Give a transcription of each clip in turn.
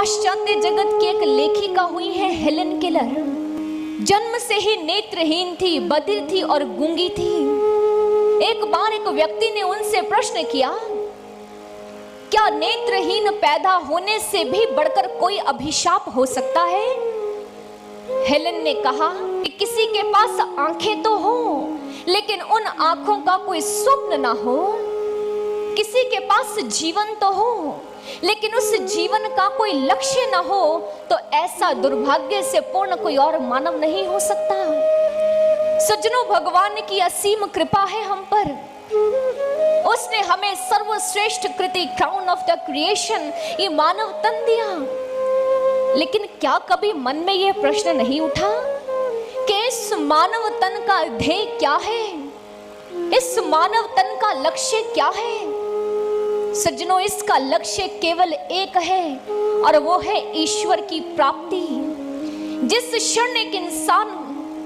पाश्चात्य जगत की एक लेखिका हुई है हेलेन केलर। जन्म से ही नेत्रहीन थी, बधिर थी और गूंगी थी। एक बार एक व्यक्ति ने उनसे प्रश्न किया, क्या नेत्रहीन पैदा होने से भी बढ़कर कोई अभिशाप हो सकता है? हेलेन ने कहा कि किसी के पास आंखें तो हो, लेकिन उन आंखों का कोई स्वप्न ना हो। किसी के पास जीवन तो हो, लेकिन उस जीवन का कोई लक्ष्य ना हो, तो ऐसा दुर्भाग्य से पूर्ण कोई और मानव नहीं हो सकता। सज्जनों, भगवान की असीम कृपा है हम पर। उसने हमें सर्वश्रेष्ठ कृति, क्राउन ऑफ द क्रिएशन, ये मानव तन दिया। लेकिन क्या कभी मन में यह प्रश्न नहीं उठा कि इस मानव तन का ध्येय क्या है? इस मानव तन का लक्ष्य क्या है? सज्जनों, इसका लक्ष्य केवल एक है और वो है ईश्वर की प्राप्ति। जिस क्षण एक इंसान,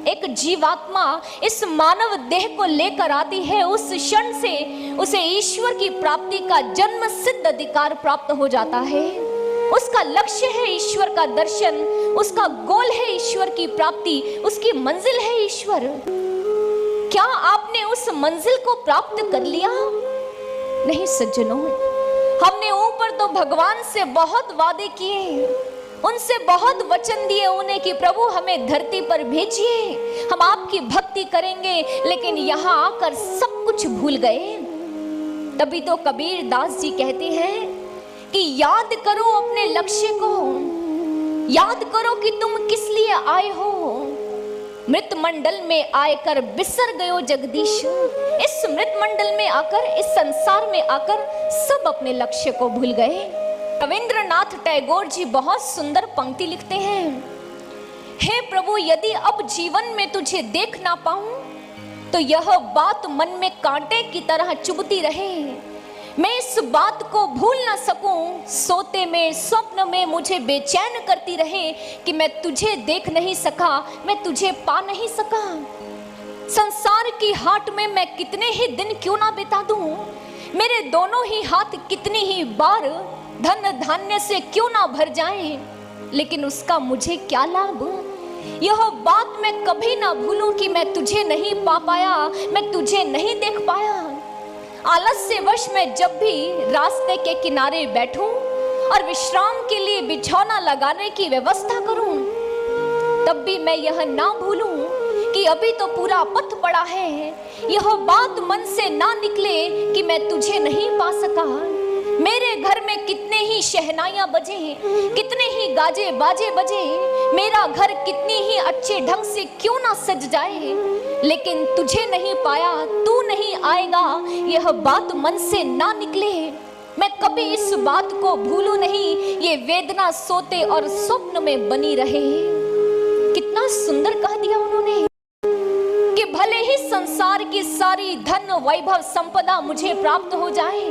एक जीवात्मा इस मानव देह को लेकर आती है, उस क्षण से उसे ईश्वर की प्राप्ति का जन्म सिद्ध अधिकार प्राप्त हो जाता है। उसका लक्ष्य है ईश्वर का दर्शन, उसका गोल है ईश्वर की प्राप्ति, उसकी मंजिल है ईश्वर। क्या आपने उस मंजिल को प्राप्त कर लिया? नहीं सज्जनों, हमने ऊपर तो भगवान से बहुत वादे किए, उनसे बहुत वचन दिए उन्हें कि प्रभु हमें धरती पर भेजिए, हम आपकी भक्ति करेंगे, लेकिन यहाँ आकर सब कुछ भूल गए। तभी तो कबीर दास जी कहते हैं कि याद करो अपने लक्ष्य को, याद करो कि तुम किस लिए आए हो। मृत मंडल में आकर बिसर गयो जगदीश। इस मृत मंडल में आकर, इस संसार में आकर सब अपने लक्ष्य को भूल गए। रविंद्रनाथ टैगोर जी बहुत सुंदर पंक्ति लिखते हैं, हे प्रभु यदि अब जीवन में तुझे देख ना पाऊं तो यह बात मन में कांटे की तरह चुभती रहे। मैं इस बात को भूल ना सकूं, सोते में स्वप्न में मुझे बेचैन करती रहे कि मैं तुझे देख नहीं सका, मैं तुझे पा नहीं सका। संसार की हाट में मैं कितने ही दिन क्यों ना बिता दूं, मेरे दोनों ही हाथ कितनी ही बार धन धान्य से क्यों ना भर जाएं, लेकिन उसका मुझे क्या लाभ। यह बात मैं कभी ना भूलूं कि मैं तुझे नहीं पा पाया, मैं तुझे नहीं देख पाया। आलस्य वश में जब भी रास्ते के किनारे बैठूं और विश्राम के लिए बिछौना लगाने की व्यवस्था करूं, तब भी मैं यह ना भूलूं कि अभी तो पूरा पथ पड़ा है। यह बात मन से ना निकले कि मैं तुझे नहीं पा सका। मेरे घर में कितने ही शहनाइयां बजे, कितने ही गाजे बाजे बजे, मेरा घर कितनी ही अच्छे ढंग से क्यों ना सज जाए, लेकिन तुझे नहीं पाया, तू नहीं आएगा, यह बात मन से ना निकले। मैं कभी इस बात को भूलूं नहीं, ये वेदना सोते और स्वप्न में बनी रहे। कितना सुंदर कह दिया उन्होंने कि भले ही संसार की सारी धन वैभव संपदा मुझे प्राप्त हो जाए,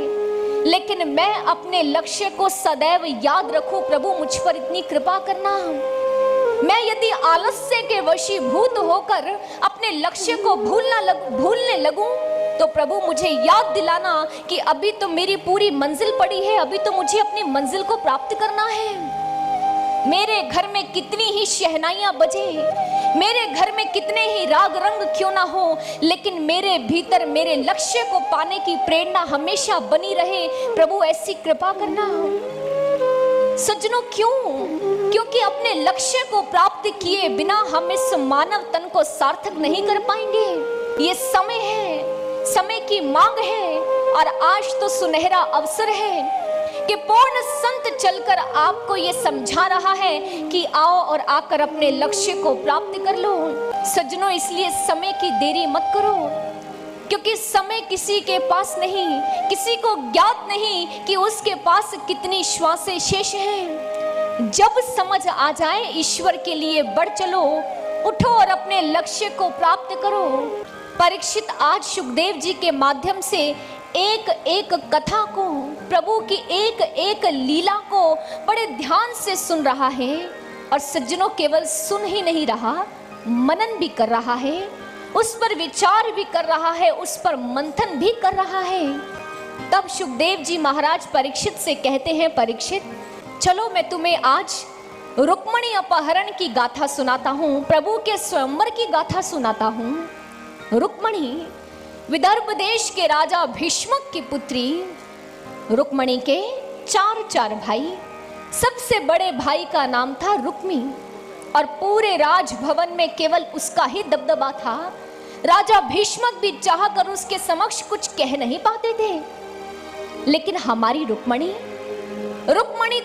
लेकिन मैं अपने लक्ष्य को सदैव याद रखूं। प्रभु मुझ पर इतनी कृपा करना। मैं यदि आलस्य के वशीभूत होकर अपने लक्ष्य को भूलने लगूं, तो प्रभु मुझे याद दिलाना कि अभी तो मेरी पूरी मंजिल पड़ी है, अभी तो मुझे अपनी मंजिल को प्राप्त करना है। मेरे घर में कितनी ही शहनाइयां बजे, मेरे घर में कितने ही राग रंग क्यों ना हो, लेकिन मेरे भीतर मेरे लक्ष्य को पाने की प्रेरणा हमेशा बनी रहे। प्रभु ऐसी कृपा करना। सज्जनों, क्यों? क्योंकि अपने लक्ष्य को प्राप्त किए बिना हम इस मानव तन को सार्थक नहीं कर पाएंगे। ये समय है, समय की मांग है, और आज तो सुनहरा अवसर है कि पूर्ण संत चलकर आपको ये समझा रहा है कि आओ और आकर अपने लक्ष्य को प्राप्त कर लो। सज्जनों, इसलिए समय की देरी मत करो, क्योंकि समय किसी के पास नहीं, किसी को ज्ञात नहीं कि उसके पास कितनी श्वासें शेष हैं। जब समझ आ जाए ईश्वर के लिए बढ़ चलो, उठो और अपने लक्ष्य को प्राप्त करो। परीक्षित आज सुखदेव जी के माध्यम से एक एक कथा को, प्रभु की एक एक लीला को बड़े ध्यान से सुन रहा है। और सज्जनों, केवल सुन ही नहीं रहा, मनन भी कर रहा है, उस पर विचार भी कर रहा है, उस पर मंथन भी कर रहा है। तब सुखदेव जी महाराज परीक्षित से कहते हैं, परीक्षित चलो मैं तुम्हें आज रुक्मणी अपहरण की गाथा सुनाता हूँ, प्रभु के स्वयंवर की गाथा सुनाता हूँ। रुक्मणी विदर्भ देश के राजा भीष्मक की पुत्री। रुक्मणी के चार भाई, सबसे बड़े भाई का नाम था रुक्मी और पूरे राजभवन में केवल उसका ही दबदबा था। राजा भीष्मक भी चाहकर उसके समक्ष कुछ कह नहीं पाते थे। लेकिन हमारी रुक्मणी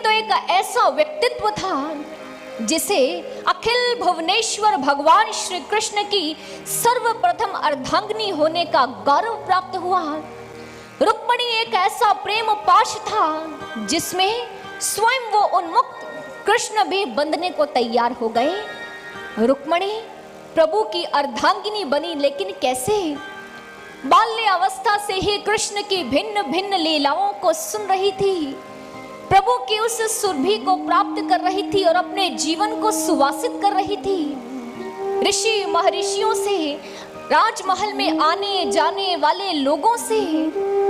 तो एक ऐसा व्यक्तित्व था जिसे अखिल भुवनेश्वर भगवान श्री कृष्ण की सर्वप्रथम अर्धांगिनी होने का गौरव प्राप्त हुआ। रुक्मणी एक ऐसा प्रेम पाश था जिसमें स्वयं वो उन्मुक्त कृष्ण भी बंधने को तैयार हो गए। रुक्मणी प्रभु की अर्धांगिनी बनी, लेकिन कैसे? बाल्य अवस्था से ही कृष्ण की भिन्न भिन्न लीलाओं को सुन रही थी, प्रभु की उस सुरभि को प्राप्त कर रही थी और अपने जीवन को सुवासित कर रही थी। ऋषि महर्षियों से, राजमहल में आने जाने वाले लोगों से,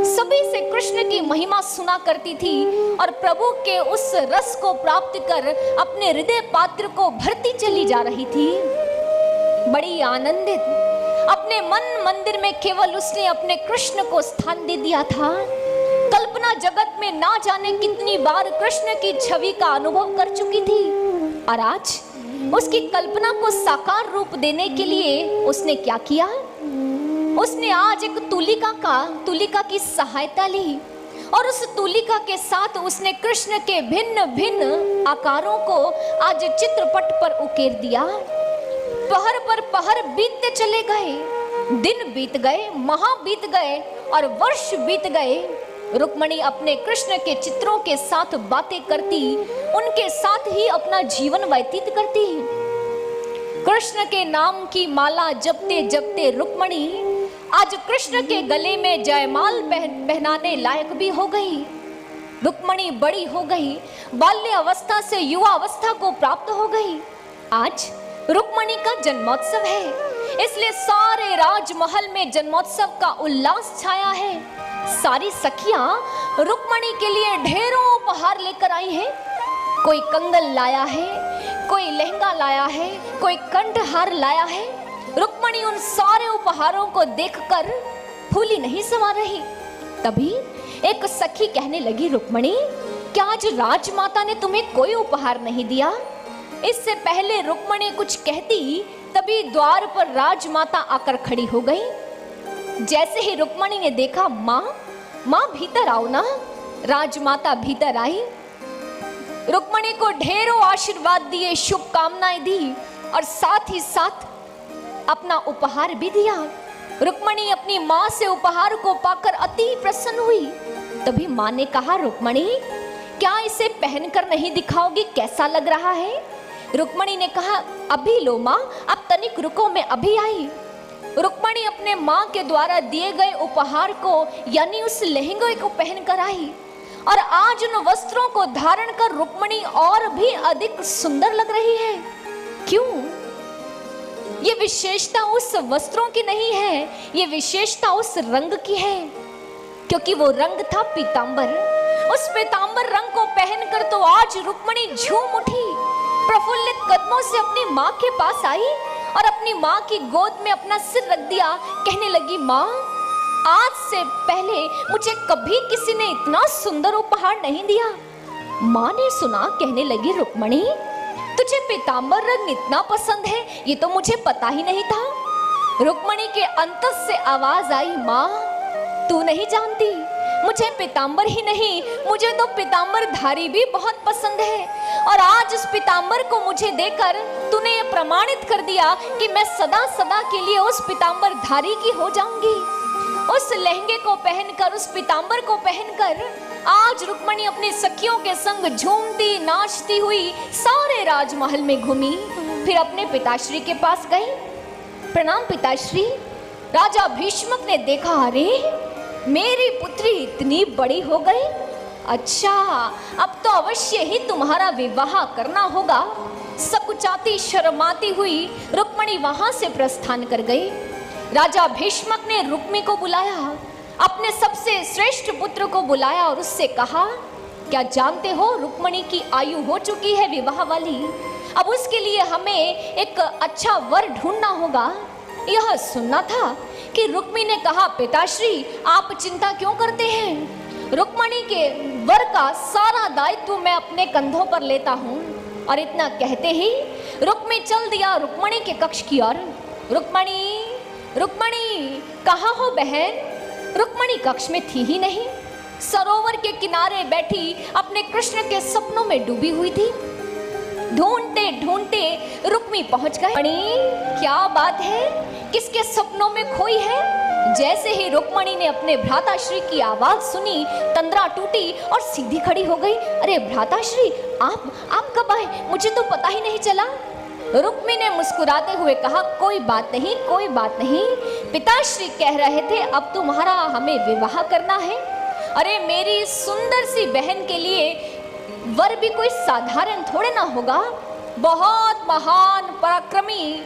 सभी से कृष्ण की महिमा सुना करती थी और प्रभु के उस रस को प्राप्त कर अपने हृदय पात्र को भरती चली जा रही थी। बड़ी आनंदित, अपने मन मंदिर में केवल उसने अपने कृष्ण को स्थान दे दिया था। कल्पना जगत में ना जाने कितनी बार कृष्ण की छवि का अनुभव कर चुकी थी और आज उसकी कल्पना को साकार रूप देने के लिए उसने क्या किया? उसने आज एक तुलिका की सहायता ली और उस तुलिका के साथ उसने कृष्ण के भिन्न भिन्न आकारों को आज चित्रपट पर उकेर दिया। पहर पर पहर बीतते चले गए, दिन बीत गए, माह बीत गए और वर्ष बीत गए। रुक्मणी अपने कृष्ण के चित्रों के साथ बातें करती, उनके साथ ही अपना जीवन व्यतीत करती। कृष्ण के नाम की माला जपते जपते रुक्मणी आज कृष्ण के गले में जयमाल पहनाने लायक भी हो गई। रुक्मणी बड़ी हो गई, बाल्य अवस्था से युवा अवस्था को प्राप्त हो गई। आज रुक्मणी का जन्मोत्सव है, इसलिए सारे राजमहल में जन्मोत्सव का उल्लास छाया है। सारी सखियां रुक्मणी के लिए ढेरों उपहार लेकर आई हैं। कोई कंगन लाया है, कोई लहंगा लाया है, कोई कंठहार लाया है। रुक्मणी उन सारे उपहारों को देखकर फूली नहीं समा रही। तभी एक सखी कहने लगी, रुक्मणी क्या आज राजमाता ने तुम्हें कोई उपहार नहीं दिया? इससे पहले रुक्मणी कुछ कहती, तभी द्वार पर राजमाता आकर खड़ी हो गई। जैसे ही रुक्मणी ने देखा, माँ भीतर आओ ना। राजमाता भीतर आई, रुक्मणी को ढेरों आशीर्वाद दिए, शुभकामनाएं दी और साथ ही साथ अपना उपहार भी दिया। रुक्मणी अपनी माँ से उपहार को पाकर अति प्रसन्न हुई। तभी माँ ने कहा, रुक्मणी क्या इसे पहनकर नहीं दिखाओगी, कैसा लग रहा है? रुक्मणी ने कहा, अभी लो माँ, अब तनिक रुको, मैं अभी आई। रुक्मणी अपने माँ के द्वारा दिए गए उपहार को यानी उस लहंगे को पहनकर आई और आज उन वस्त्रों को धारण कर रुक्मणी और भी अधिक सुंदर लग रही है। क्यों? ये विशेषता उस वस्त्रों की नहीं है, ये विशेषता उस रंग की है, क्योंकि वो रंग था पीतांबर। उस पीतांबर रंग को पहनकर तो आज रुक्मणी झूम उठी, प्रफुल्लित कदमों से अपनी माँ के पास आई और अपनी माँ की गोद में अपना सिर रख दिया। कहने लगी, माँ आज से पहले मुझे कभी किसी ने इतना सुंदर उपहार नहीं दिया। माँ ने सुना, कहने लगी, रुक्मणी तुझे पीतांबर रंग इतना पसंद है, ये तो मुझे पता ही नहीं था। रुक्मणी के अंतस से आवाज आई, माँ तू नहीं जानती, मुझे पीतांबर ही नहीं, मुझे तो पीतांबर धारी भी बहुत पसंद है और आज उस पीतांबर को मुझे देकर तूने ये प्रमाणित कर दिया कि मैं सदा सदा के लिए उस पीतांबर धारी की हो जाऊंगी। उस लहंगे को पहनकर, उस पीतांबर को पहनकर आज रुक्मणी अपनी सखियों के संग झूमती नाचती हुई सारे राजमहल में घूमी। फिर अपने पिताश्री के पास गई। प्रणाम पिताश्री। राजा भीष्मक ने देखा, अरे मेरी पुत्री इतनी बड़ी हो गई, अच्छा अब तो अवश्य ही तुम्हारा विवाह करना होगा। सकुचाती शर्माती हुई रुक्मणी वहां से प्रस्थान कर गई। राजा भीष्मक ने रुक्मी को बुलाया, अपने सबसे श्रेष्ठ पुत्र को बुलाया और उससे कहा, क्या जानते हो रुक्मणी की आयु हो चुकी है विवाह वाली। अब उसके लिए हमें एक अच्छा वर ढूंढना होगा। यह सुनना था कि रुक्मी ने कहा, पिताश्री आप चिंता क्यों करते हैं, रुक्मणी के वर का सारा दायित्व मैं अपने कंधों पर लेता हूँ। और इतना कहते ही रुक्मी चल दिया रुक्मणी के कक्ष की ओर। रुक्मणी, रुक्मणी कहाँ हो बहन। रुक्मणी कक्ष में थी ही नहीं, सरोवर के किनारे बैठी अपने कृष्ण के सपनों में डूबी हुई थी। ढूंढते ढूंढते रुक्मी पहुंच गए। क्या बात है, किसके सपनों में खोई है। जैसे ही रुक्मणी ने अपने भ्राताश्री की आवाज सुनी, तंद्रा टूटी और सीधी खड़ी हो गई। अरे भ्राताश्री, आप कब आए, मुझे तो पता ही नहीं चला। रुक्मी ने मुस्कुराते हुए कहा, कोई बात नहीं, कोई बात नहीं। पिताश्री कह रहे थे अब तुम्हारा हमें विवाह करना है। अरे मेरी सुंदर सी बहन के लिए वर भी कोई साधारण थोड़े ना होगा, बहुत महान, पराक्रमी,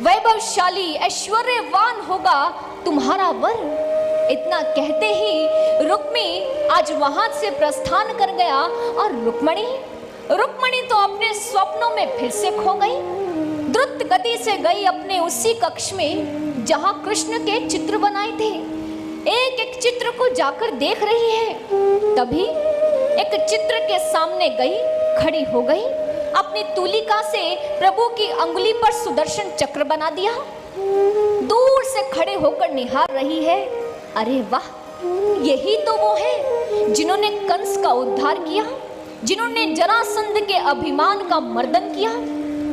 वैभवशाली, ऐश्वर्यवान होगा तुम्हारा वर। इतना कहते ही रुक्मी आज वहां से प्रस्थान कर गया। और रुक्मणी तो अपने स्वप्नों में फिर से खो गई। द्रुत गति से गई अपने उसी कक्ष में जहां कृष्ण के चित्र बनाए थे। एक एक चित्र को जाकर देख रही है। तभी एक चित्र के सामने गई, खड़ी हो गई, अपनी तूलिका से प्रभु की अंगुली पर सुदर्शन चक्र बना दिया। दूर से खड़े होकर निहार रही है। अरे वाह, यही तो वो है जिन्होंने कंस का उद्धार किया, जिन्होंने जरासंध के अभिमान का मर्दन किया।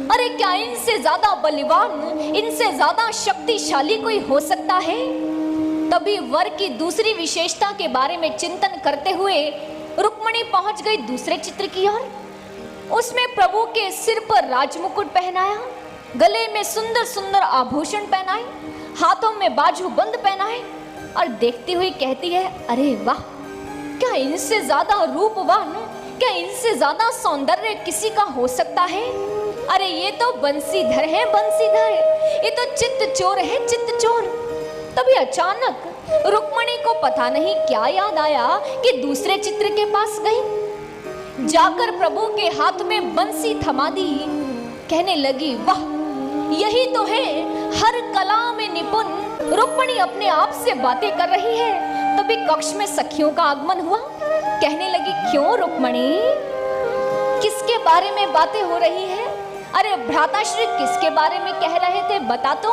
अरे क्या इनसे ज्यादा बलिवान, इनसे ज्यादा शक्तिशाली कोई हो सकता है। तभी वर की दूसरी विशेषता के बारे में चिंतन करते हुए रुक्मणी पहुंच गई दूसरे चित्र की ओर। उसमें प्रभु के सिर पर राजमुकुट पहनाया, गले में सुंदर सुंदर आभूषण पहनाए, हाथों में बाजूबंद पहनाए और देखती हुई कहती है, अरे वाह, क्या इनसे ज्यादा रूपवान, क्या इनसे ज्यादा सौंदर्य किसी का हो सकता है। अरे ये तो बंसीधर है, बंसीधर, ये तो चित्त चोर है, चित्त चोर। तभी अचानक रुक्मणी को पता नहीं क्या याद आया कि दूसरे चित्र के पास गई, जाकर प्रभु के हाथ में बंसी थमा दी। कहने लगी, वाह, यही तो है हर कला में निपुण। रुक्मणी अपने आप से बातें कर रही है। तभी कक्ष में सखियों का आगमन हुआ। कहने लगी, क्यों रुक्मणी, किसके बारे में बातें हो रही है। अरे भ्राताश्री किसके बारे में कह रहे थे, बता तो।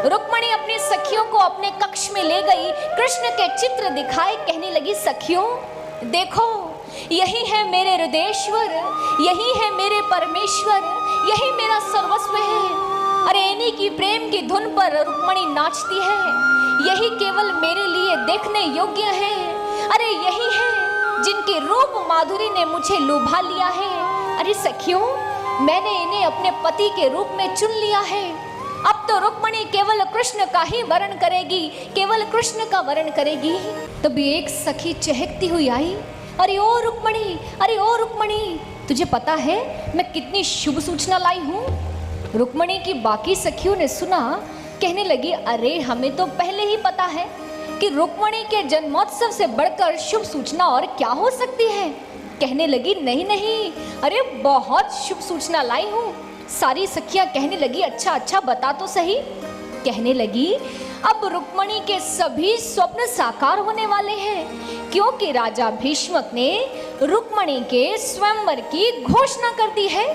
रुक्मणी अपनी सखियों को अपने कक्ष में ले गई, कृष्ण के चित्र दिखाए। कहने लगी, सखियों देखो, यही है मेरे हृदयेश्वर, यही है मेरे परमेश्वर, यही मेरा सर्वस्व है। अरे इन्हीं की प्रेम की धुन पर रुक्मणी नाचती है। यही केवल मेरे लिए देखने योग्य है। अरे यही है जिनकी रूप माधुरी ने मुझे लुभा लिया है। अरे सखियों, मैंने इन्हें अपने पति के रूप में चुन लिया है। अब तो रुक्मणी केवल कृष्ण का ही वर्ण करेगी, केवल कृष्ण का वर्ण करेगी। तभी एक सखी चहकती हुई आई, अरे ओ रुक्मणी, अरे ओ रुक्मणी, तुझे पता है मैं कितनी शुभ सूचना लाई हूँ। रुक्मणी की बाकी सखियों ने सुना। कहने लगी, अरे हमें तो पहले ही पता है कि रुक्मणी के जन्मोत्सव से बढ़कर शुभ सूचना और क्या हो सकती है। कहने लगी, नहीं नहीं, अरे बहुत शुभ सूचना लाई हूँ। सारी सखियां कहने लगी, अच्छा अच्छा बता तो सही। कहने लगी, अब रुक्मणी के सभी स्वप्न साकार होने वाले हैं, क्योंकि राजा भीष्मक ने रुक्मणी के स्वयंवर की घोषणा कर दी है।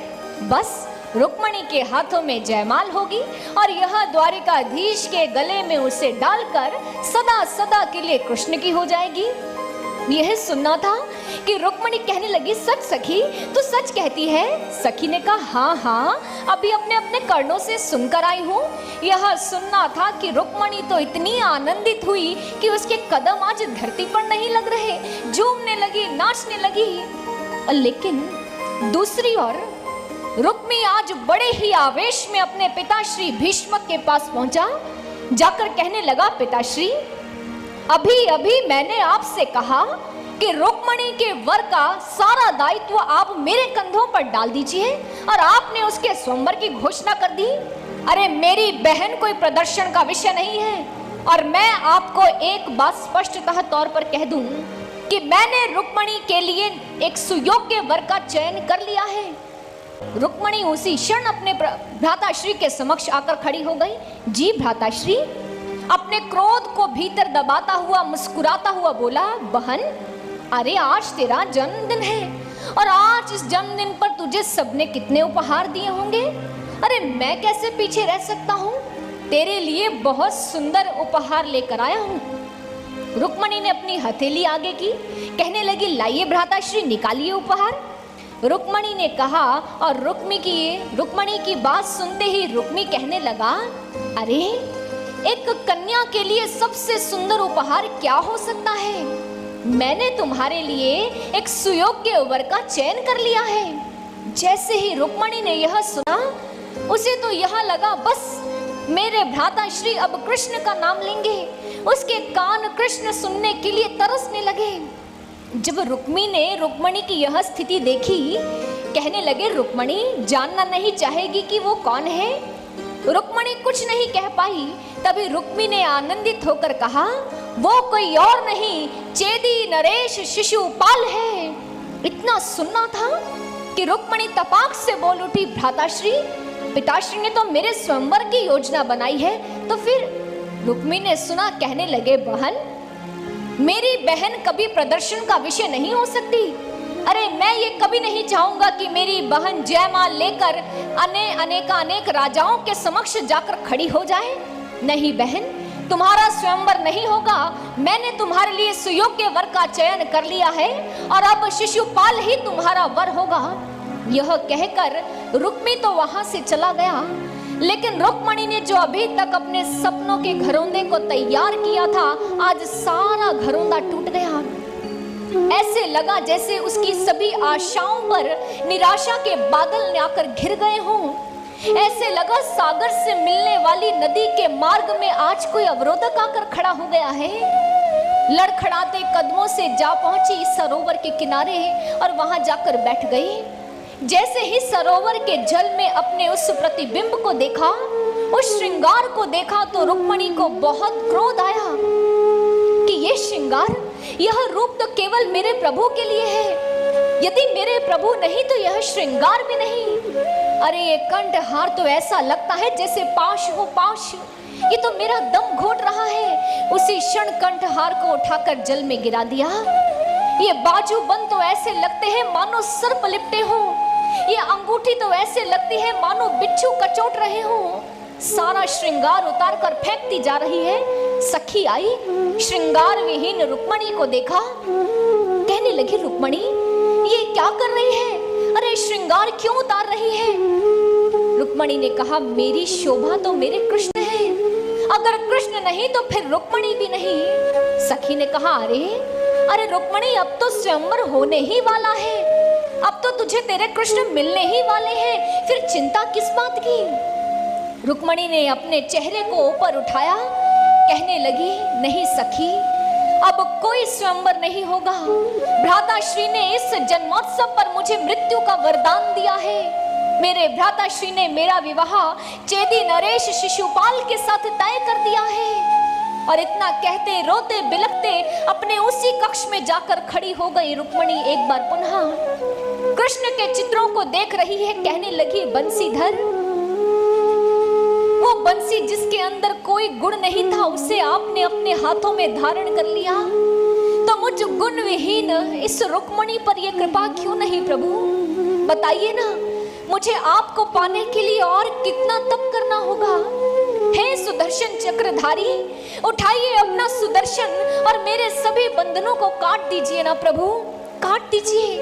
बस रुक्मणी के हाथों में जयमाल होगी और यह द्वारिकाधीश के गले में उसे डालकर सदा सदा के लिए कृष्ण की हो जाएगी। यह सुनना था कि रुक्मणी कहने लगी, सच सखी, तू सच कहती है। सखी ने कहा, हाँ हाँ, अभी अपने अपने कर्णों से सुनकर आई हूँ। यह सुनना था कि रुक्मणी तो इतनी आनंदित हुई कि उसके कदम आज धरती पर नहीं लग रहे, झूमने लगी, नाचने लगी। लेकिन दूसरी ओर रुक्मी आज बड़े ही आवेश में अपने पिताश्री भीष्मक के पास पहुंचा। जाकर कहने लगा, पिताश्री, अभी अभी मैंने आपसे कहा कि रुक्मणी के वर का सारा दायित्व आप मेरे कंधों पर डाल दीजिए और आपने उसके स्वयंवर की घोषणा कर दी। अरे मेरी बहन कोई प्रदर्शन का विषय नहीं है। और मैं आपको एक बात स्पष्टतः तौर पर कह दूं कि मैंने रुक्मणी के लिए एक सुयोग्य वर का चयन कर लिया है। रुक्मणी उसी क्षण अपने भ्राताश्री के समक्ष आकर खड़ी हो गई। जी भ्राताश्री, अपने क्रोध को भीतर दबाता हुआ मुस्कुराता हुआ बोला, बहन अरे आज तेरा जन्मदिन है और आज इस जन्मदिन पर तुझे सबने कितने उपहार दिए होंगे। अरे मैं कैसे पीछे रह सकता हूँ, तेरे लिए बहुत सुंदर उपहार लेकर आया हूँ। रुक्मणी ने अपनी हथेली आगे की, कहने लगी, लाइए भ्राताश्री निकालिए उपहार। रुक्मणी ने कहा और रुक्मणी की बात सुनते ही रुक्मी कहने लगा, अरे एक कन्या के लिए सबसे सुंदर उपहार क्या हो सकता है। मैंने तुम्हारे लिए एक सुयोग्य वर का चयन कर लिया है। जैसे ही रुक्मणी ने यह सुना, उसे तो यह लगा बस मेरे भ्राताश्री अब कृष्ण का नाम लेंगे। उसके कान कृष्ण सुनने के लिए तरसने लगे। जब रुक्मी ने रुक्मणी की यह स्थिति देखी, कहने लगे, रुक्मणी जानना नहीं चाहेगी कि वो कौन है। रुक्मणी कुछ नहीं कह पाई। तभी रुक्मी ने आनंदित होकर कहा, वो कोई और नहीं चेदी नरेश शिशुपाल है। इतना सुनना था कि रुक्मणी तपाक से बोल उठी, भ्राताश्री पिताश्री ने तो मेरे स्वयंवर की योजना बनाई है। तो फिर रुक्मी ने सुना, कहने लगे, बहन मेरी बहन कभी प्रदर्शन का विषय नहीं हो सकती। अरे मैं ये कभी नहीं चाहूंगा कि मेरी बहन जयमाल लेकर अनेक राजाओं के समक्ष जाकर खड़ी हो जाए। नहीं बहन, तुम्हारा स्वयंवर नहीं होगा। मैंने तुम्हारे लिए सुयोग्य वर का चयन कर लिया है और अब शिशुपाल ही तुम्हारा वर होगा। यह कहकर रुक्मी तो वहां से चला गया, लेकिन रुक्मणी ने जो अभी तक अपने सपनों के घरौंदे को तैयार किया था, आज सारा घरौंदा टूट गया। ऐसे लगा जैसे उसकी सभी आशाओं पर निराशा के बादल आकर घिर गए हों। ऐसे लगा सागर से मिलने वाली नदी के मार्ग में आज कोई अवरोधक आकर खड़ा हो गया है। लड़खड़ाते कदमों से जा पहुंची सरोवर के किनारे और वहां जाकर बैठ गई। जैसे ही सरोवर के जल में अपने उस प्रतिबिंब को देखा, उस श्रृंगार को देखा, तो रुक्मणी को बहुत क्रोध आया कि ये श्रृंगार, यह रूप तो केवल मेरे प्रभु के लिए है। यदि मेरे प्रभु नहीं तो यह श्रृंगार भी नहीं। अरे ये कंठहार तो ऐसा लगता है जैसे पाश हो पाश। ये तो मेरा दम घोट रहा है। उसी क्षण कंठहार को उठाकर जल में गिरा दिया। ये बाजूबंद तो ऐसे लगते हैं मानो सर्प लिपटे हो। ये अंगूठी तो ऐसे लगती है मानो बिच्छू कचोट रहे हो। सारा श्रृंगार उतार कर फेंकती जा रही है। सखी आई, श्रृंगार विहीन रुक्मणी को देखा, कहने लगी, रुक्मणी ये क्या कर रही है। अरे श्रृंगार क्यों उतार रही है। रुक्मणी ने कहा, मेरी शोभा तो मेरे कृष्ण है। अगर कृष्ण नहीं तो फिर रुक्मणी भी नहीं। सखी ने कहा, अरे रुक्मणी अब तो स्वयंवर होने ही वाला है। अब तो तुझे तेरे कृष्ण मिलने ही वाले हैं, फिर चिंता किस बात की। रुक्मणी ने अपने चेहरे को ऊपर उठाया, कहने लगी, नहीं सखी, अब कोई स्वयंवर नहीं होगा। भ्राताश्री ने इस जन्मोत्सव पर मुझे मृत्यु का वरदान दिया है। मेरे भ्राताश्री ने मेरा विवाह चेदी नरेश शिशुपाल के साथ तय कर दिया है। और इतना कहते रोते बिलखते अपने उसी कक्ष में जाकर खड़ी हो गई रुक्मणी एक बार पुनः। कृष्ण के चित्रों को देख रही है, कहने लगी, बंसीधर, वो बंसी जिसके अंदर कोई गुण नहीं था उसे आपने अपने हाथों में धारण कर लिया, तो मुझ गुण विहीन इस रुक्मणी पर यह कृपा क्यों नहीं प्रभु। बताइए ना, मुझे आपको पाने के लिए और कितना तप करना होगा। हे सुदर्शन चक्रधारी, उठाइए अपना सुदर्शन और मेरे सभी बंधनों को काट दीजिए ना प्रभु, काट दीजिए।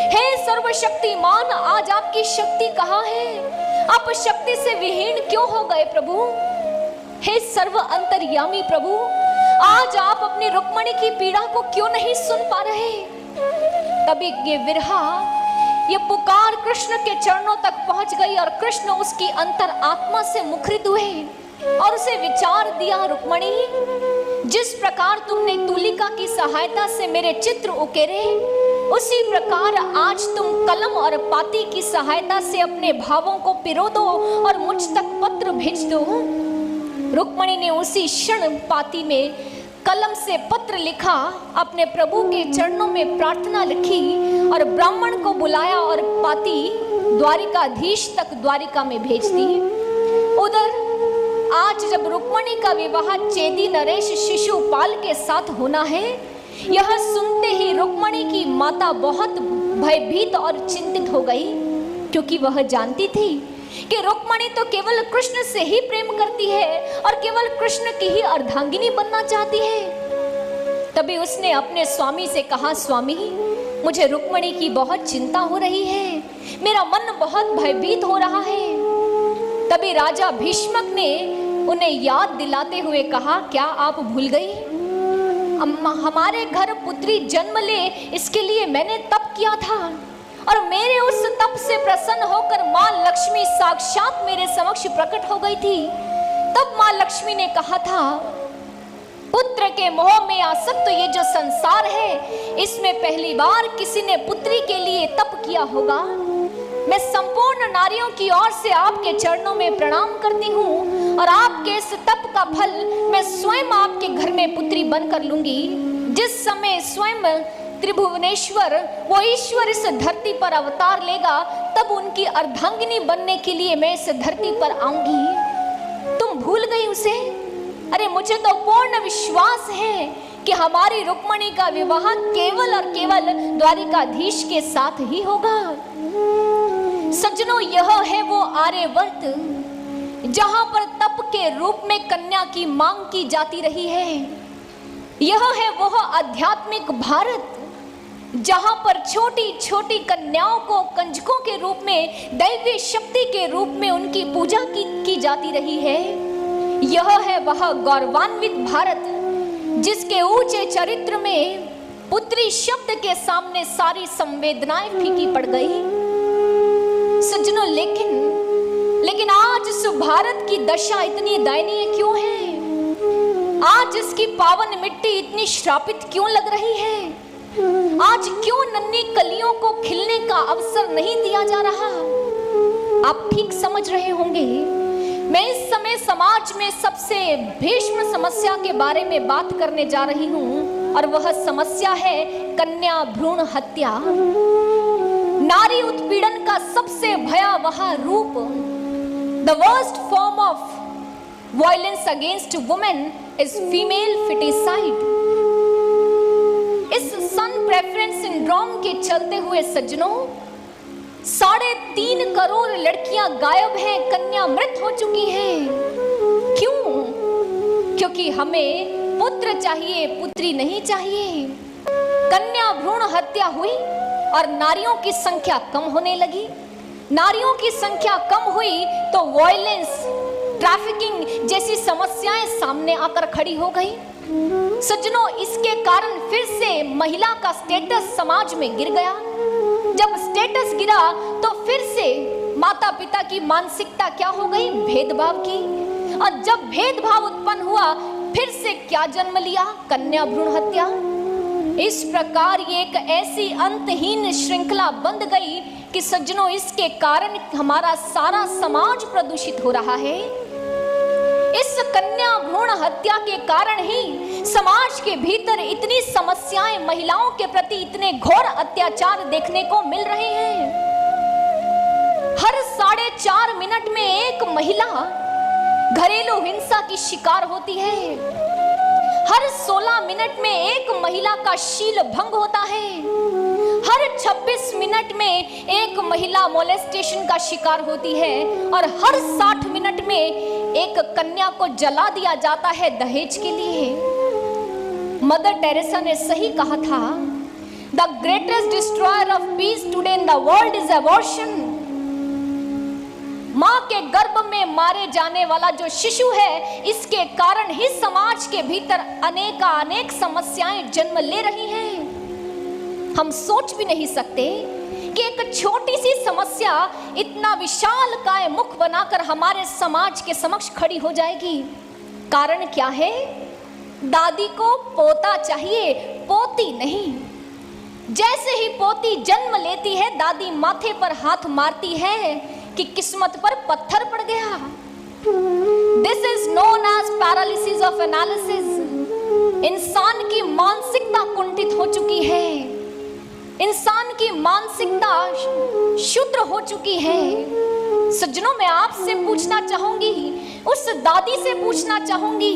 हे सर्वशक्तिमान, आज आपकी शक्ति कहाँ है। आप शक्ति से विहीन क्यों हो गए प्रभु। हे सर्व अंतर्यामी प्रभु, आज आप अपनी रुक्मणी की पीड़ा को क्यों नहीं सुन पा रहे। तभी ये विरहा, ये पुकार कृष्ण के चरणों तक पहुंच गई और कृष्ण उसकी अंतर आत्मा से मुखरित हुए और उसे विचार दिया, रुक्मणी, जिस प्रकार तुमने तुलिका की सहायता से मेरे चित्र उकेरे, उसी प्रकार आज तुम कलम और पाती की सहायता से अपने भावों को पिरो दो और मुझ तक पत्र भेज दो। रुक्मणी ने उसी क्षण पाती में कलम से पत्र लिखा, अपने प्रभु के चरणों में प्रार्थना लिखी और ब्राह्मण को बुलाया और पाती द्वारिकाधीश तक द्वारिका में भेज दी। उधर आज जब रुक्मणी का विवाह चेदी नरेश शिशुपाल के साथ होना है, यह सुनते ही रुक्मणी की माता बहुत भयभीत और चिंतित हो गई, क्योंकि वह जानती थी कि रुक्मणी तो केवल कृष्ण से ही प्रेम करती है और केवल कृष्ण की ही अर्धांगिनी बनना चाहती है। तभी उसने अपने स्वामी से कहा, स्वामी, मुझे रुक्मणी की बहुत चिंता हो रही है, मेरा मन बहुत भयभीत हो रहा है। तभी राजा भीष्मक ने उन्हें याद दिलाते हुए कहा, क्या आप भूल गई? हमारे घर पुत्री जन्म ले, इसके लिए मैंने तप किया था और मेरे उस तप से प्रसन्न होकर माँ लक्ष्मी साक्षात मेरे समक्ष प्रकट हो गई थी। तब माँ लक्ष्मी ने कहा था, पुत्र के मोह में आसक्त ये जो संसार है, इसमें पहली बार किसी ने पुत्री के लिए तप किया होगा। मैं संपूर्ण नारियों की ओर से आपके चरणों में प्रणाम करती हूँ और आपके इस तप का फल मैं स्वयं आपके घर में पुत्री बनकर लूंगी। जिस समय स्वयं त्रिभुवनेश्वर वो ईश्वर इस धरती पर अवतार लेगा, तब उनकी अर्धांगिनी बनने के लिए मैं इस धरती पर आऊंगी। तुम भूल गई उसे? अरे मुझे तो पूर्ण विश्वास है कि हमारी रुक्मणी का विवाह केवल और केवल द्वारिकाधीश के साथ ही होगा। सज्जनों, यह है वो आर्यवर्त जहां पर तप के रूप में कन्या की मांग की जाती रही है। यह है वह आध्यात्मिक भारत जहां पर छोटी छोटी कन्याओं को कंजकों के रूप में, दैवीय शक्ति के रूप में उनकी पूजा की जाती रही है। यह है वह गौरवान्वित भारत जिसके ऊंचे चरित्र में पुत्री शब्द के सामने सारी संवेदनाएं फीकी पड़ गई। सज्जनों, लेकिन आज इस भारत की दशा इतनी दयनीय क्यों है? आज इसकी पावन मिट्टी इतनी श्रापित क्यों लग रही है? आज क्यों नन्ही कलियों को खिलने का अवसर नहीं दिया जा रहा? आप ठीक समझ रहे होंगे, मैं इस समय समाज में सबसे भीष्म समस्या के बारे में बात करने जा रही हूं और वह समस्या है कन्या भ्रूण हत्या। नारी उत्पीड़न का सबसे भयावह रूप, the worst form of violence against women is female foeticide. इस सन प्रेफरेंस सिंड्रोम के चलते हुए सज्जनों, 3.5 करोड़ लड़कियां गायब हैं, कन्या मृत हो चुकी हैं। क्यों? क्योंकि हमें पुत्र चाहिए, पुत्री नहीं चाहिए। कन्या भ्रूण हत्या हुई और नारियों की संख्या कम होने लगी। नारियों की संख्या कम हुई तो वायलेंस, ट्रैफिकिंग जैसी समस्याएं सामने आकर खड़ी हो गई। सज्जनों, इसके कारण फिर से महिला का स्टेटस समाज में गिर गया। जब स्टेटस गिरा तो फिर से माता पिता की मानसिकता क्या हो गई? भेदभाव की। और जब भेदभाव उत्पन्न हुआ, फिर से क्या जन्म लिया? कन्या भ्रूण हत्या। इस प्रकार ये एक ऐसी अंतहीन श्रृंखला बंध गई कि सज्जनों, इसके कारण हमारा सारा समाज प्रदूषित हो रहा है। इस कन्या भ्रूण हत्या के कारण ही समाज के भीतर इतनी समस्याएं, महिलाओं के प्रति इतने घोर अत्याचार देखने को मिल रहे हैं। हर 4.5 मिनट में एक महिला घरेलू हिंसा की शिकार होती है। हर 16 मिनट में एक महिला का शील भंग होता है। हर 26 मिनट में एक महिला मोलेस्टेशन का शिकार होती है और हर 60 मिनट में एक कन्या को जला दिया जाता है दहेज के लिए। मदर टेरेसा ने सही कहा था, the greatest destroyer of peace today in the world is abortion. मां के गर्भ में मारे जाने वाला जो शिशु है, इसके कारण ही समाज के भीतर अनेक समस्याएं जन्म ले रही हैं। हम सोच भी नहीं सकते कि एक छोटी सी समस्या इतना विशाल काय मुख बनाकर हमारे समाज के समक्ष खड़ी हो जाएगी। कारण क्या है? दादी को पोता चाहिए, पोती नहीं। जैसे ही पोती जन्म लेती है, दादी माथे पर हाथ मारती है कि किस्मत पर पत्थर पड़ गया। This is known as paralysis of analysis. इंसान की मानसिकता कुंठित हो चुकी है, इंसान की मानसिकता क्षुद्र हो चुकी है। सज्जनों, मैं आपसे पूछना चाहूंगी, उस दादी से पूछना चाहूंगी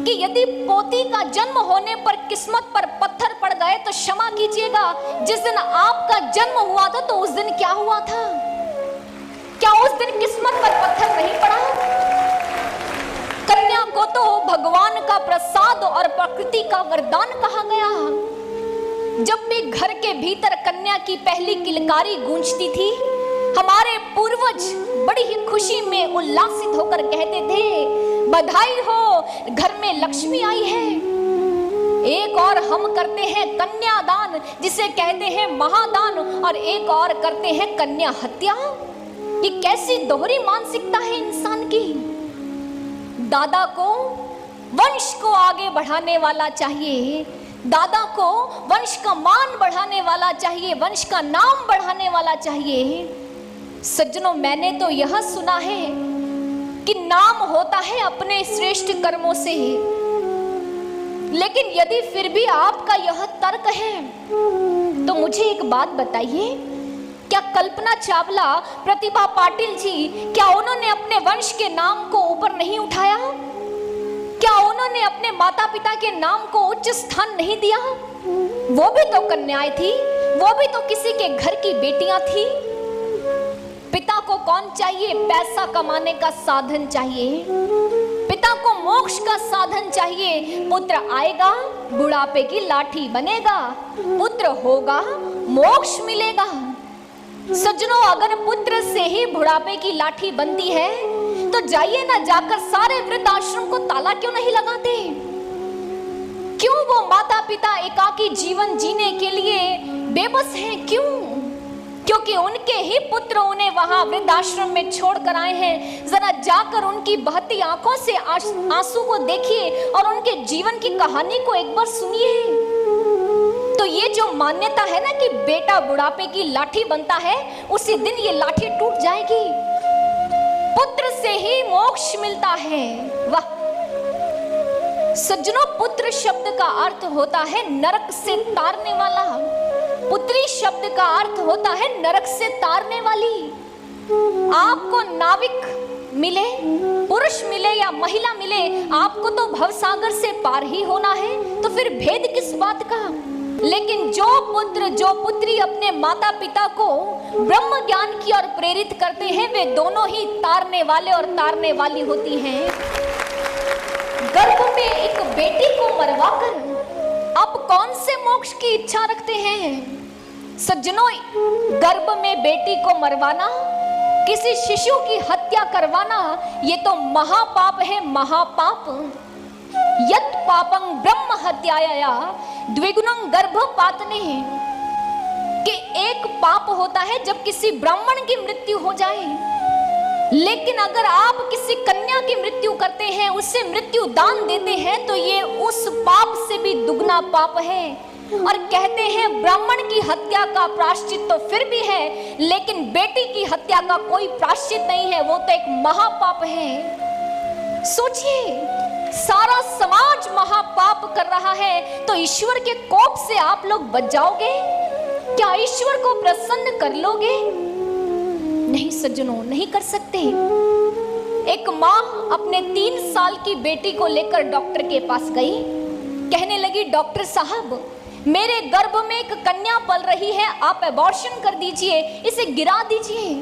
कि यदि पोती का जन्म होने पर किस्मत पर पत्थर पड़ गए तो क्षमा कीजिएगा, जिस दिन आपका जन्म हुआ था तो उस दिन क्या हुआ था? क्या उस दिन किस्मत पर पत्थर नहीं पड़ा? कन्या को तो भगवान का प्रसाद और प्रकृति का वरदान कहा गया। जब भी घर के भीतर कन्या की पहली किलकारी गूंजती थी, हमारे पूर्वज बड़ी ही खुशी में उल्लासित होकर कहते थे, बधाई हो, घर में लक्ष्मी आई है। एक और हम करते हैं कन्यादान, जिसे कहते हैं महादान, और एक और करते हैं कन्या हत्या। ये कैसी दोहरी मानसिकता है इंसान की। दादा को वंश को आगे बढ़ाने वाला चाहिए, दादा को वंश का मान बढ़ाने वाला चाहिए, वंश का नाम बढ़ाने वाला चाहिए। सज्जनों, मैंने तो यह सुना है कि नाम होता है अपने श्रेष्ठ कर्मों से, लेकिन यदि फिर भी आपका यह तर्क है तो मुझे एक बात बताइए, क्या कल्पना चावला, प्रतिभा पाटिल जी, क्या उन्होंने अपने वंश के नाम को ऊपर नहीं उठाया? क्या उन्होंने अपने माता पिता के नाम को उच्च स्थान नहीं दिया? वो भी तो कन्याएं थी, वो भी तो किसी के घर की बेटियां थी। पिता को कौन चाहिए? पैसा कमाने का साधन चाहिए, पिता को मोक्ष का साधन चाहिए। पुत्र आएगा, बुढ़ापे की लाठी बनेगा, पुत्र होगा, मोक्ष मिलेगा। सज्जनों, अगर पुत्र से ही बुढ़ापे की लाठी बनती है तो जाइए ना, जाकर सारे वृद्धाश्रम को ताला क्यों नहीं लगाते? क्यों वो माता पिता एकाकी जीवन जीने के लिए बेबस हैं? क्यों? क्योंकि उनके ही पुत्र उन्हें वहां वृद्धाश्रम में छोड़ कर आए हैं। जरा जाकर उनकी बहती आंखों से आंसू को देखिए और उनके जीवन की कहानी को एक बार सुनिए। तो ये जो मान्यता है ना कि बेटा बुढ़ापे की लाठी बनता है, उसी दिन ये लाठी टूट जाएगी। पुत्र से ही मोक्ष मिलता है। वाह सज्जनों, पुत्र शब्द का अर्थ होता है नरक से तारने वाला, पुत्री शब्द का अर्थ होता है नरक से तारने वाली। आपको नाविक मिले, पुरुष मिले या महिला मिले, आपको तो भवसागर से पार ही होना है, तो फिर भेद किस बात का? लेकिन जो पुत्र जो पुत्री अपने माता पिता को ब्रह्म ज्ञान की ओर प्रेरित करते हैं, वे दोनों ही तारने वाले और तारने वाली होती हैं। गर्भ में एक बेटी को मरवाकर आप कौन से मोक्ष की इच्छा रखते हैं? सज्जनों, गर्भ में बेटी को मरवाना, किसी शिशु की हत्या करवाना, ये तो महापाप है, महापाप। यत् पापं ब्रह्म हत्याया द्विगुणं गर्भपातने, कि एक पाप होता है जब किसी ब्राह्मण की मृत्यु हो जाए, लेकिन अगर आप किसी कन्या की मृत्यु करते हैं, उससे मृत्यु दान देते हैं, तो ये उस पाप से भी दुगना पाप है। और कहते हैं ब्राह्मण की हत्या का प्रायश्चित तो फिर भी है, लेकिन बेटी की हत्या का कोई प्रायश्चित नहीं है, वो तो एक महापाप है। सोचिए, सारा समाज महापाप कर रहा है, तो ईश्वर के कोप से आप लोग बच जाओगे? क्या ईश्वर को प्रसन्न कर लोगे? नहीं सज्जनों, नहीं कर सकते। एक माँ अपने 3 साल की बेटी को लेकर डॉक्टर के पास गई, कहने लगी, डॉक्टर साहब, मेरे गर्भ में एक कन्या पल रही है, आप एबॉर्शन कर दीजिए, इसे गिरा दीजिए।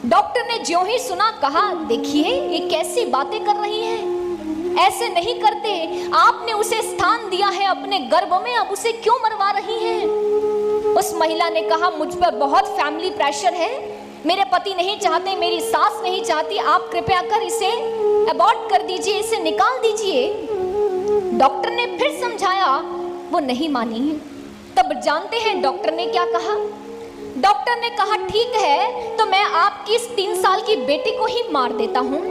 डॉक्टर ने ज्यों ही सुना, कहा, देखिए ये कैसी बातें कर रही हैं, ऐसे नहीं करते, आपने उसे स्थान दिया है अपने गर्भ में, अब उसे क्यों मरवा रही हैं? उस महिला ने कहा, मुझ पर बहुत फैमिली प्रेशर है, मेरे पति नहीं चाहते, मेरी सास नहीं चाहती, आप कृपया कर इसे अबॉर्ट कर दीजिए, इसे निकाल दीजिए। डॉक्टर ने फिर समझाया, वो नहीं मानी। तब जानते हैं डॉक्टर ने क्या कहा? डॉक्टर ने कहा, ठीक है, तो मैं आपकी इस 3 साल की बेटी को ही मार देता हूँ।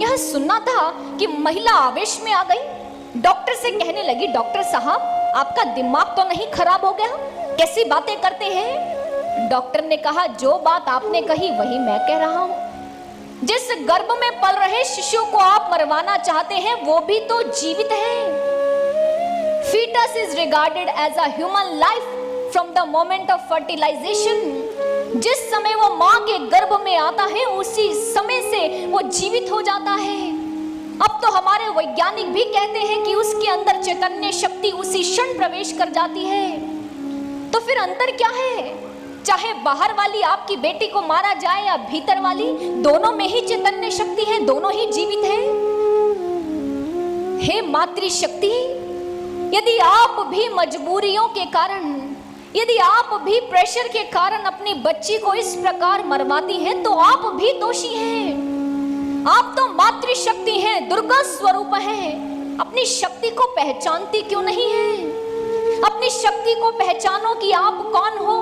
यह सुनना था कि महिला आवेश में आ गई, डॉक्टर से कहने लगी, डॉक्टर साहब, आपका दिमाग तो नहीं खराब हो गया? कैसी बातें करते हैं? डॉक्टर ने कहा, जो बात आपने कही वही मैं कह रहा हूं। जिस गर्भ में पल रहे शिशु को आप मरवाना चाहते हैं, वो भी तो जीवित है। fetus is regarded as a human life from the moment of fertilization. जिस समय वो माँ के गर्भ में आता है उसी समय से वो जीवित हो जाता है। अब तो हमारे वैज्ञानिक भी कहते हैं कि उसके अंदर चैतन्य शक्ति उसी क्षण प्रवेश कर जाती है। तो फिर अंतर क्या है? चाहे बाहर वाली आपकी बेटी को मारा जाए या भीतर वाली, दोनों में ही चैतन्य शक्ति है, दोनों ही जीवित है। हे मातृशक्ति, यदि आप भी मजबूरियों के कारण, यदि आप भी प्रेशर के कारण अपनी बच्ची को इस प्रकार मरवाती हैं, तो आप भी दोषी हैं। आप तो मातृशक्ति हैं, दुर्गा स्वरूप हैं। अपनी शक्ति को पहचानती क्यों नहीं है? अपनी शक्ति को पहचानो कि आप कौन हो।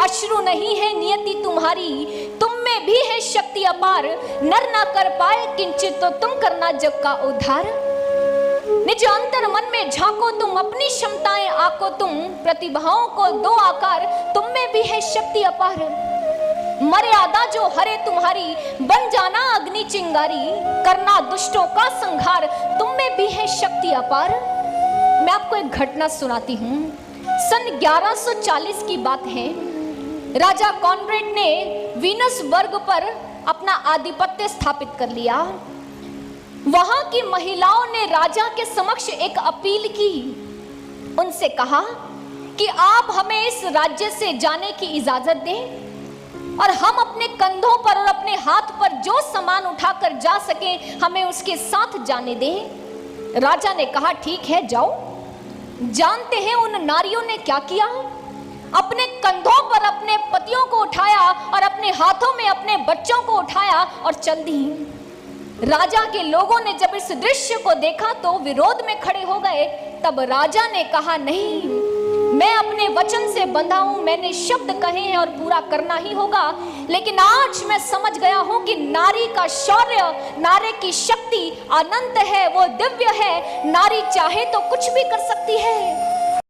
अश्रु नहीं है नियति तुम्हारी, तुम में भी है शक्ति अपार। नर ना कर पाए किंचित तो तुम करना जग का उद्धार। निज अंतर मन में झांको तुम, अपनी क्षमताएं आको तुम। प्रतिभाओं को दो आकार, तुम में भी है शक्ति अपार। मर्यादा जो हरे तुम्हारी, बन जाना अग्नि चिंगारी। करना दुष्टों का संहार, तुम में भी है शक्ति अपार। मैं आपको एक घटना सुनाती हूँ। सन 1140 की बात है। राजा कॉनरेड ने वीनस वर्ग पर अपना आधिपत्य स्थापित कर लिया। वहां की महिलाओं ने राजा के समक्ष एक अपील की। उनसे कहा कि आप हमें इस राज्य से जाने की इजाजत दें और हम अपने कंधों पर और अपने हाथ पर जो सामान उठाकर जा सकें हमें उसके साथ जाने दें। राजा ने कहा ठीक है जाओ। जानते हैं उन नारियों ने क्या किया? अपने कंधों पर अपने पतियों को उठाया और अपने हाथों में अपने बच्चों को उठाया और चल दी। राजा के लोगों ने जब इस दृश्य को देखा तो विरोध में खड़े हो गए। तब राजा ने कहा नहीं, मैं अपने वचन से बंधा हूं, मैंने शब्द कहे हैं और पूरा करना ही होगा। लेकिन आज मैं समझ गया हूं कि नारी का शौर्य, नारी की शक्ति अनंत है, वो दिव्य है। नारी चाहे तो कुछ भी कर सकती है।